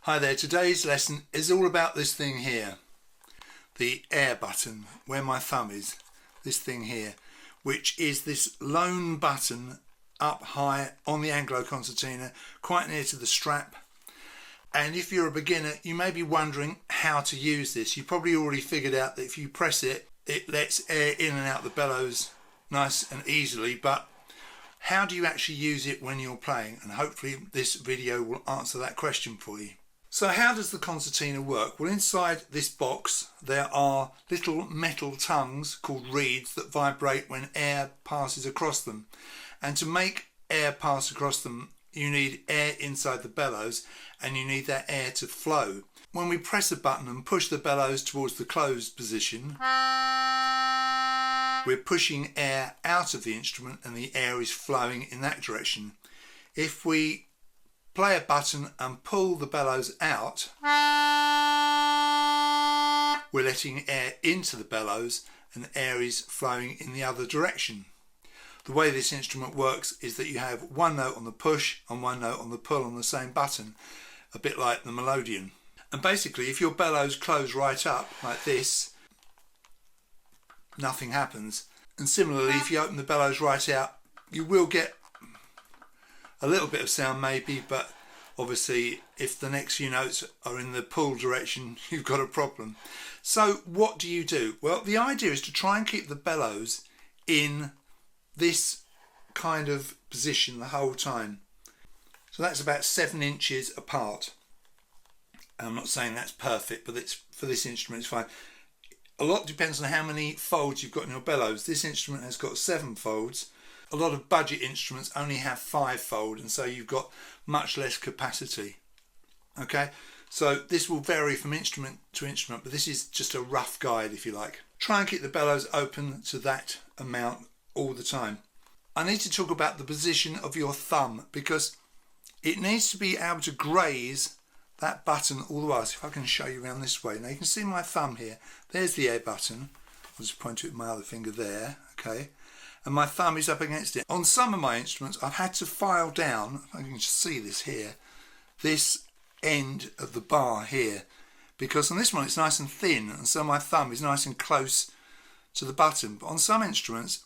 Hi there, today's lesson is all about this thing here, the air button, where my thumb is, this thing here, which is this lone button up high on the Anglo Concertina, quite near to the strap. And if you're a beginner, you may be wondering how to use this. You probably already figured out that if you press it, it lets air in and out the bellows nice and easily, but how do you actually use it when you're playing? And hopefully this video will answer that question for you. So how does the concertina work? Well, inside this box there are little metal tongues called reeds that vibrate when air passes across them. And to make air pass across them, you need air inside the bellows and you need that air to flow. When we press a button and push the bellows towards the closed position, we're pushing air out of the instrument and the air is flowing in that direction. If we play a button and pull the bellows out, we're letting air into the bellows and air is flowing in the other direction. The way this instrument works is that you have one note on the push and one note on the pull on the same button, a bit like the melodeon. And basically, if your bellows close right up like this, nothing happens. And similarly, if you open the bellows right out, you will get a little bit of sound maybe, but obviously if the next few notes are in the pull direction, you've got a problem. So what do you do? Well, the idea is to try and keep the bellows in this kind of position the whole time. So that's about 7 inches apart. I'm not saying that's perfect, but it's, for this instrument it's fine. A lot depends on how many folds you've got in your bellows. This instrument has got 7 folds. A lot of budget instruments only have 5 fold, and so you've got much less capacity. Okay, so this will vary from instrument to instrument, but this is just a rough guide if you like. Try and keep the bellows open to that amount all the time. I need to talk about the position of your thumb because it needs to be able to graze that button all the way. So if I can show you around this way. Now you can see my thumb here. There's the air button. I'll just point to it with my other finger there. Okay. And my thumb is up against it. On some of my instruments I've had to file down, I can just see this here, this end of the bar here, because on this one it's nice and thin and so my thumb is nice and close to the button. But on some instruments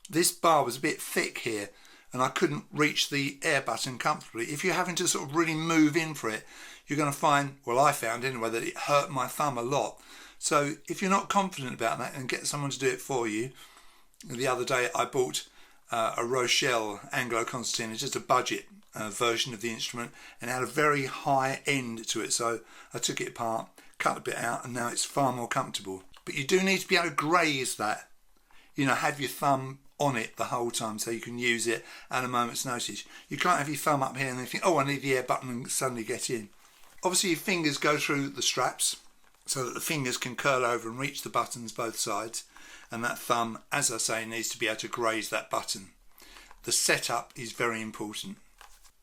this bar was a bit thick here and I couldn't reach the air button comfortably. If you're having to sort of really move in for it, you're going to find, well I found anyway, that it hurt my thumb a lot. So if you're not confident about that, and get someone to do it for you. The other day I bought a Rochelle Anglo Concertina, just a budget version of the instrument, and it had a very high end to it. So I took it apart, cut a bit out, and now it's far more comfortable. But you do need to be able to graze that. You know, have your thumb on it the whole time so you can use it at a moment's notice. You can't have your thumb up here and then think, oh, I need the air button, and suddenly get in. Obviously your fingers go through the straps so that the fingers can curl over and reach the buttons both sides. And that thumb, as I say, needs to be able to graze that button. The setup is very important.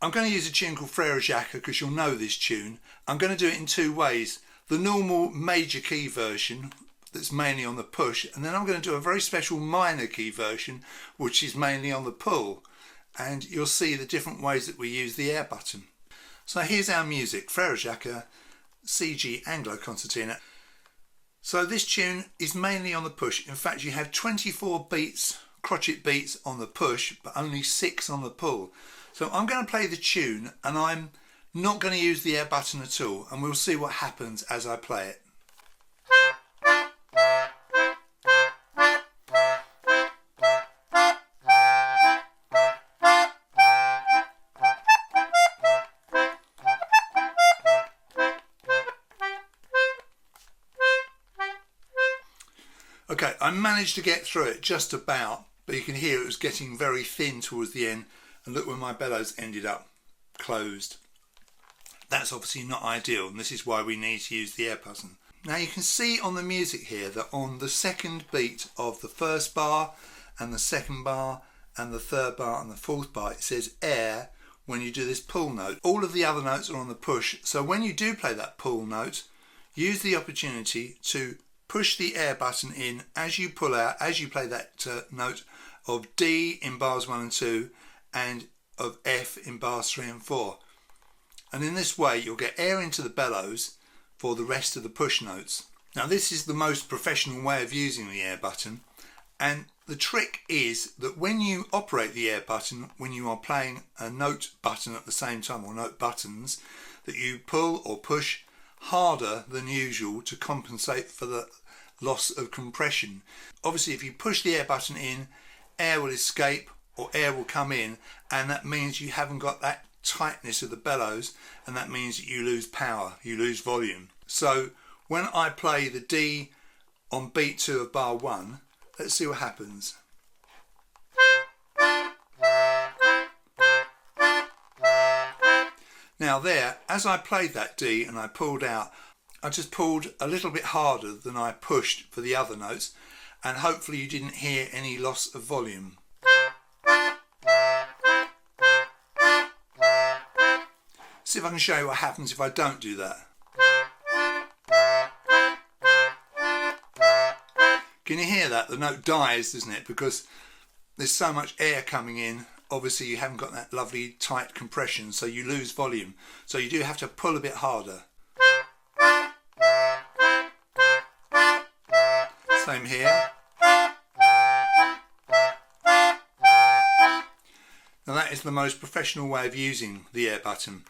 I'm going to use a tune called Frere Jacques because you'll know this tune. I'm going to do it in 2 ways. The normal major key version that's mainly on the push, and then I'm going to do a very special minor key version which is mainly on the pull. And you'll see the different ways that we use the air button. So here's our music, Frere Jacques, CG Anglo Concertina. So this tune is mainly on the push. In fact, you have 24 beats, crotchet beats on the push, but only 6 on the pull. So I'm going to play the tune and I'm not going to use the air button at all, and we'll see what happens as I play it. Okay, I managed to get through it just about, but you can hear it was getting very thin towards the end, and look where my bellows ended up, closed. That's obviously not ideal, and this is why we need to use the air button. Now you can see on the music here that on the second beat of the first bar and the second bar and the third bar and the fourth bar it says air when you do this pull note. All of the other notes are on the push, so when you do play that pull note, use the opportunity to push the air button in as you pull out, as you play that note of D in bars 1 and 2 and of F in bars 3 and 4. And in this way you'll get air into the bellows for the rest of the push notes. Now this is the most professional way of using the air button, and the trick is that when you operate the air button, when you are playing a note button at the same time, or note buttons, that you pull or push harder than usual to compensate for the loss of compression. Obviously if you push the air button in, air will escape or air will come in, and that means you haven't got that tightness of the bellows, and that means that you lose power, you lose volume. So when I play the D on beat 2 of bar 1, let's see what happens. Now there, as I played that D and I pulled out, I just pulled a little bit harder than I pushed for the other notes, and hopefully you didn't hear any loss of volume. See if I can show you what happens if I don't do that. Can you hear that? The note dies, doesn't it? Because there's so much air coming in. Obviously you haven't got that lovely tight compression, so you lose volume. So you do have to pull a bit harder. Same here. Now that is the most professional way of using the air button.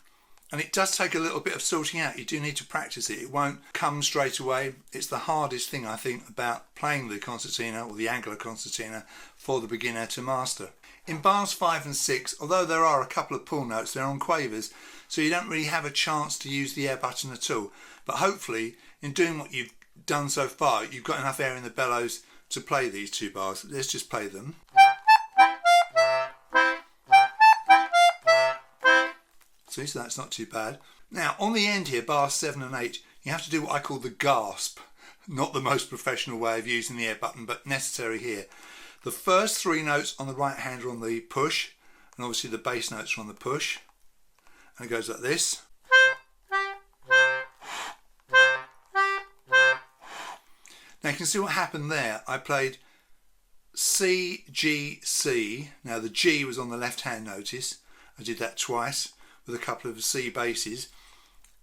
And it does take a little bit of sorting out. You do need to practice it. It won't come straight away. It's the hardest thing, I think, about playing the concertina, or the Anglo Concertina, for the beginner to master. In bars 5 and 6, although there are a couple of pull notes, they're on quavers, so you don't really have a chance to use the air button at all. But hopefully, in doing what you've done so far, you've got enough air in the bellows to play these 2 bars. Let's just play them. See, so that's not too bad. Now on the end here, bars 7 and 8, you have to do what I call the gasp. Not the most professional way of using the air button, but necessary here. The first 3 notes on the right hand are on the push, and obviously the bass notes are on the push, and it goes like this. Now you can see what happened there. I played C, G, C. Now the G was on the left hand, notice. I did that twice with a couple of C basses,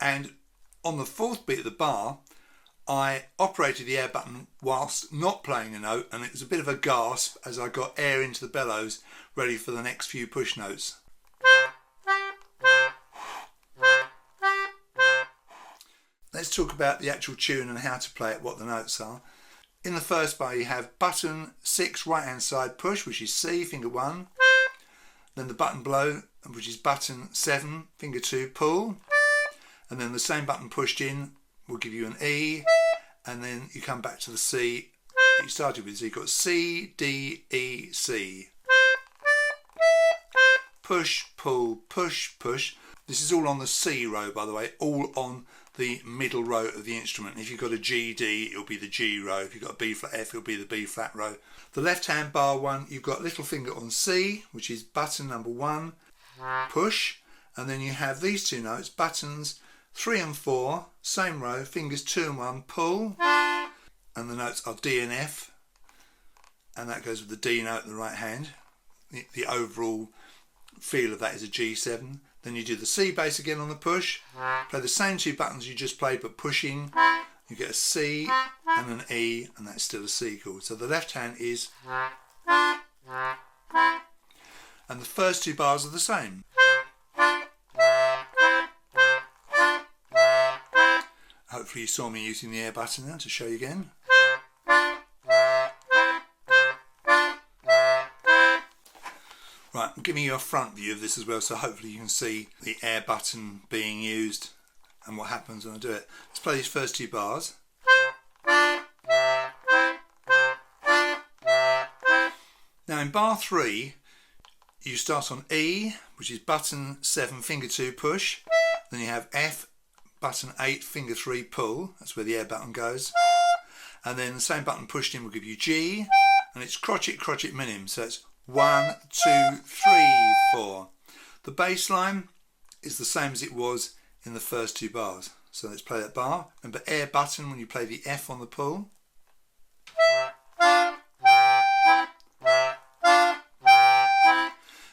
and on the 4th beat of the bar I operated the air button whilst not playing a note, and it was a bit of a gasp as I got air into the bellows ready for the next few push notes. Let's talk about the actual tune and how to play it, what the notes are. In the first bar you have button 6 right hand side push, which is C, finger 1, then the button below, which is button 7, finger 2, pull, and then the same button pushed in will give you an E, and then you come back to the C that you started with. So you've got C, D, E, C. Push, pull, push, push. This is all on the C row, by the way, all on the middle row of the instrument. If you've got a G, D, it'll be the G row. If you've got a B flat F, it'll be the B flat row. The left hand bar 1, you've got little finger on C, which is button number 1, push, and then you have these 2 notes, buttons 3 and 4, same row, fingers 2 and 1, pull, and the notes are D and F, and that goes with the D note in the right hand. The overall feel of that is a G7. Then you do the C bass again on the push, play the same 2 buttons you just played but pushing, you get a C and an E, and that's still a C chord. So the left hand is, and the first 2 bars are the same. Hopefully you saw me using the air button now to show you again. Right, I'm giving you a front view of this as well, so hopefully you can see the air button being used and what happens when I do it. Let's play these first 2 bars. Now in bar 3, you start on E, which is button 7, finger 2, push. Then you have F, button 8, finger 3, pull. That's where the air button goes. And then the same button pushed in will give you G, and it's crotchet, crotchet, minim. So it's 1, 2, 3, 4. The bass line is the same as it was in the first 2 bars. So let's play that bar. Remember air button when you play the F on the pull.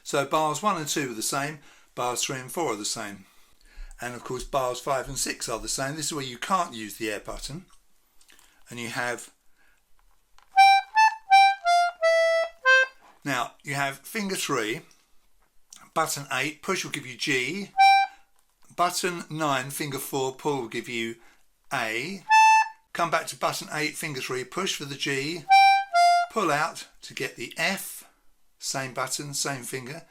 So bars 1 and 2 are the same, bars 3 and 4 are the same. And of course bars 5 and 6 are the same. This is where you can't use the air button. And you have, now you have finger 3, button 8, push will give you G, button 9, finger 4, pull will give you A, come back to button 8, finger 3, push for the G, pull out to get the F, same button, same finger,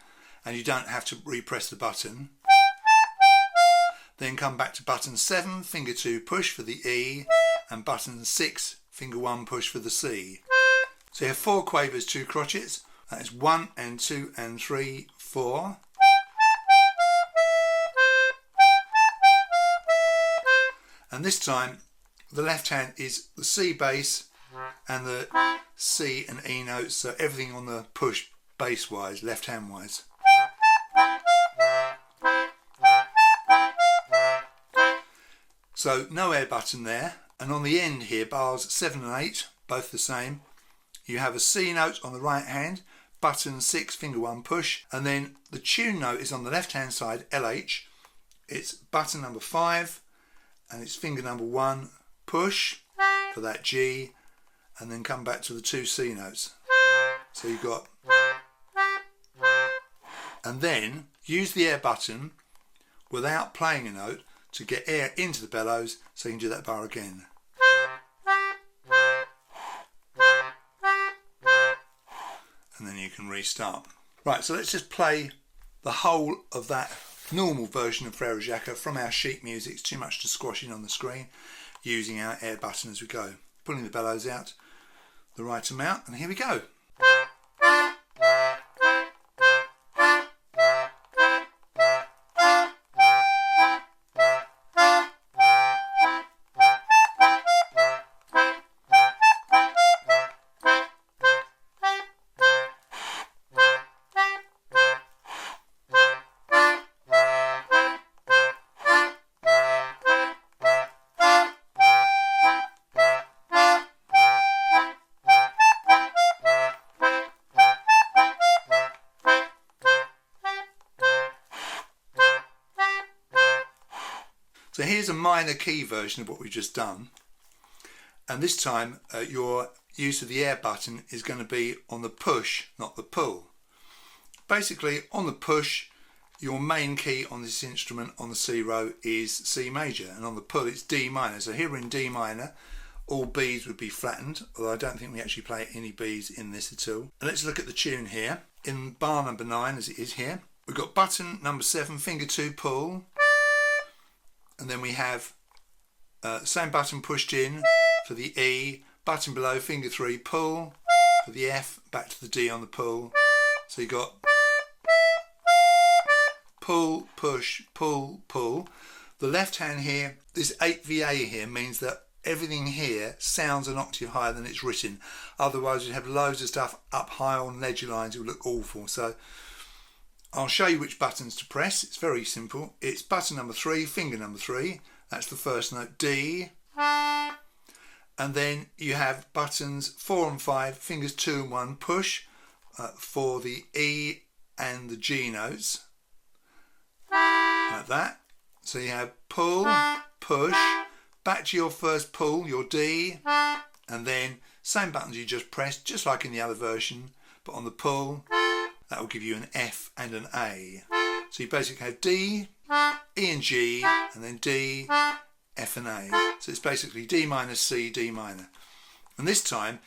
and you don't have to repress the button. Then come back to button 7, finger 2, push for the E, and button 6, finger 1, push for the C. So you have 4 quavers, 2 crotchets. That is 1 and 2 and 3, 4. And this time the left hand is the C bass and the C and E notes, so everything on the push bass wise, left hand wise. So no air button there, and on the end here, bars 7 and 8, both the same. You have a C note on the right hand, button 6, finger 1, push, and then the tune note is on the left hand side, LH. It's button number 5, and it's finger number 1, push for that G, and then come back to the 2 C notes. So you've got, and then use the air button without playing a note to get air into the bellows, so you can do that bar again. And then you can restart. Right, so let's just play the whole of that normal version of Frere Jacques from our sheet music. It's too much to squash in on the screen, using our air button as we go. Pulling the bellows out the right amount, and here we go. So here's a minor key version of what we've just done, and this time your use of the air button is going to be on the push, not the pull. Basically on the push, your main key on this instrument on the C row is C major, and on the pull it's D minor. So here we're in D minor, all B's would be flattened, although I don't think we actually play any B's in this at all. And let's look at the tune here. In bar number 9 as it is here, we've got button number 7, finger 2, pull. And then we have same button pushed in for the E, button below, finger 3, pull for the F, back to the D on the pull. So you got pull, push, pull, pull. The left hand here, this 8 VA here, means that everything here sounds an octave higher than it's written. Otherwise you'd have loads of stuff up high on ledger lines. It would look awful. So I'll show you which buttons to press. It's very simple. It's button number 3, finger number 3. That's the first note, D. And then you have buttons 4 and 5, fingers 2 and 1, push for the E and the G notes. Like that. So you have pull, push, back to your first pull, your D, and then same buttons you just pressed, just like in the other version, but on the pull, that will give you an F and an A. So you basically have D, E and G, and then D, F and A. So it's basically D minor, C, D minor. And this time,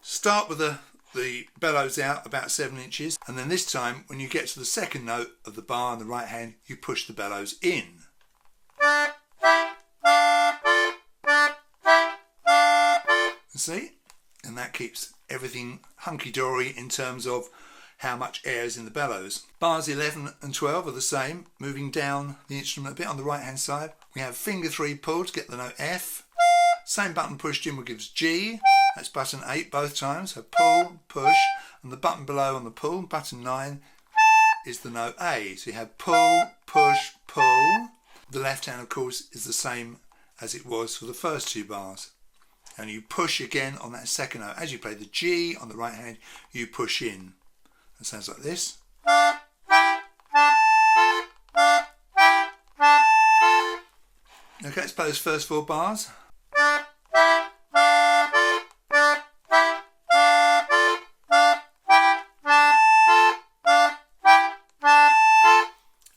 start with the bellows out about 7 inches, and then this time, when you get to the second note of the bar on the right hand, you push the bellows in. See? And that keeps everything hunky-dory in terms of how much air is in the bellows. Bars 11 and 12 are the same, moving down the instrument a bit on the right hand side. We have finger 3 pull to get the note F. Same button pushed in will give us G. That's button 8 both times, so pull, push, and the button below on the pull, button 9, is the note A. So you have pull, push, pull. The left hand, of course, is the same as it was for the first 2 bars. And you push again on that second note. As you play the G on the right hand, you push in. It sounds like this. Okay, let's play those first 4 bars.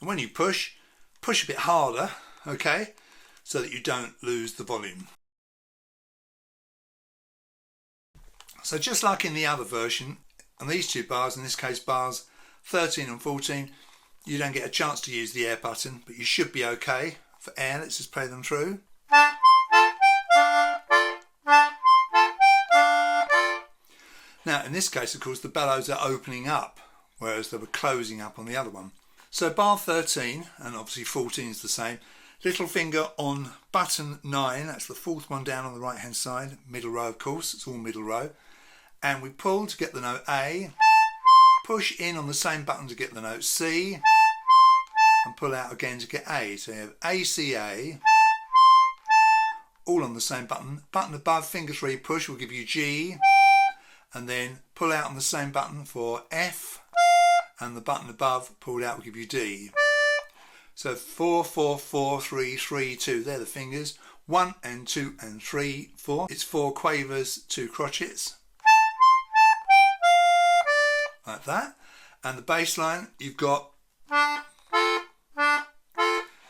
And when you push a bit harder, okay, so that you don't lose the volume. So just like in the other version, on these 2 bars, in this case bars 13 and 14, you don't get a chance to use the air button, but you should be okay. For air, let's just play them through. Now in this case, of course, the bellows are opening up, whereas they were closing up on the other one. So bar 13, and obviously 14 is the same, little finger on button 9, that's the 4th one down on the right hand side, middle row of course, it's all middle row, and we pull to get the note A, push in on the same button to get the note C, and pull out again to get A. So you have A, C, A, all on the same button. Button above, finger 3 push will give you G, and then pull out on the same button for F, and the button above pulled out will give you D. So 4, 4, 4, 3, 3, 2, they're the fingers. 1 and 2 and 3, 4. It's 4 quavers, 2 crotchets. Like that. And the bass line, you've got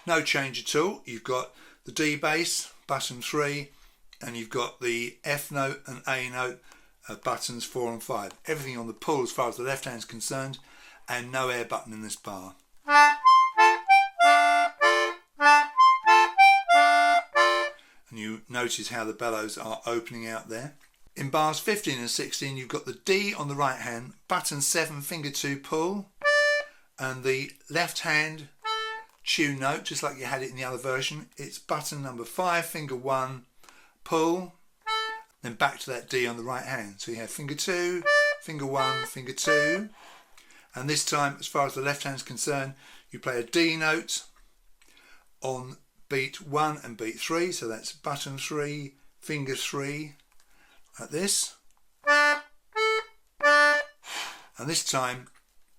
no change at all. You've got the D bass, button 3, and you've got the F note and A note buttons 4 and 5. Everything on the pull as far as the left hand is concerned, and no air button in this bar. And you notice how the bellows are opening out there. In bars 15 and 16, you've got the D on the right hand, button 7, finger 2 pull, and the left hand tune note, just like you had it in the other version, it's button number 5, finger 1 pull, then back to that D on the right hand. So you have finger 2, finger 1, finger 2, and this time, as far as the left hand is concerned, you play a D note on beat 1 and beat 3, so that's button 3, finger 3, like this. And this time,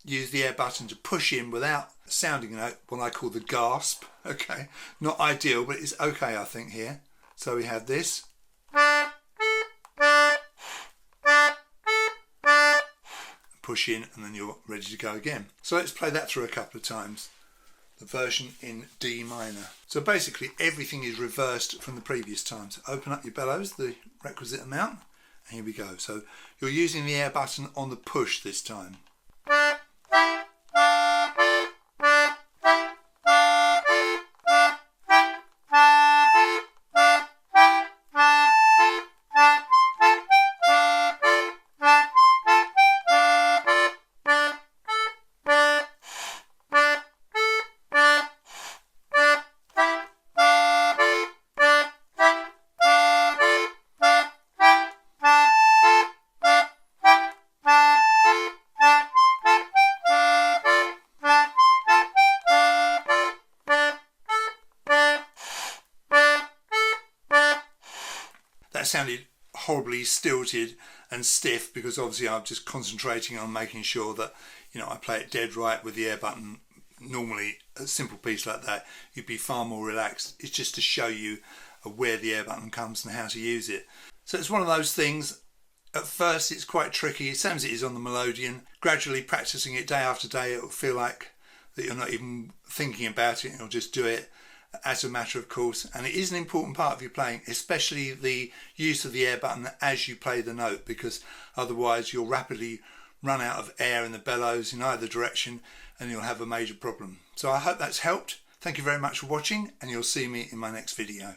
use the air button to push in without sounding a note, what I call the gasp. Okay, not ideal, but it's okay, I think, here. So we have this. Push in, and then you're ready to go again. So let's play that through a couple of times. The version in D minor. So basically everything is reversed from the previous time. So open up your bellows, the requisite amount, and here we go. So you're using the air button on the push this time. That sounded horribly stilted and stiff because obviously I'm just concentrating on making sure that, you know, I play it dead right with the air button. Normally a simple piece like that you'd be far more relaxed. It's just to show you where the air button comes and how to use it. So it's one of those things, at first it's quite tricky, same as it is on the melodeon. Gradually practicing it day after day, it'll feel like that you're not even thinking about it, you'll just do it as a matter of course, and it is an important part of your playing, especially the use of the air button as you play the note, because otherwise you'll rapidly run out of air in the bellows in either direction and you'll have a major problem. So I hope that's helped. Thank you very much for watching, and you'll see me in my next video.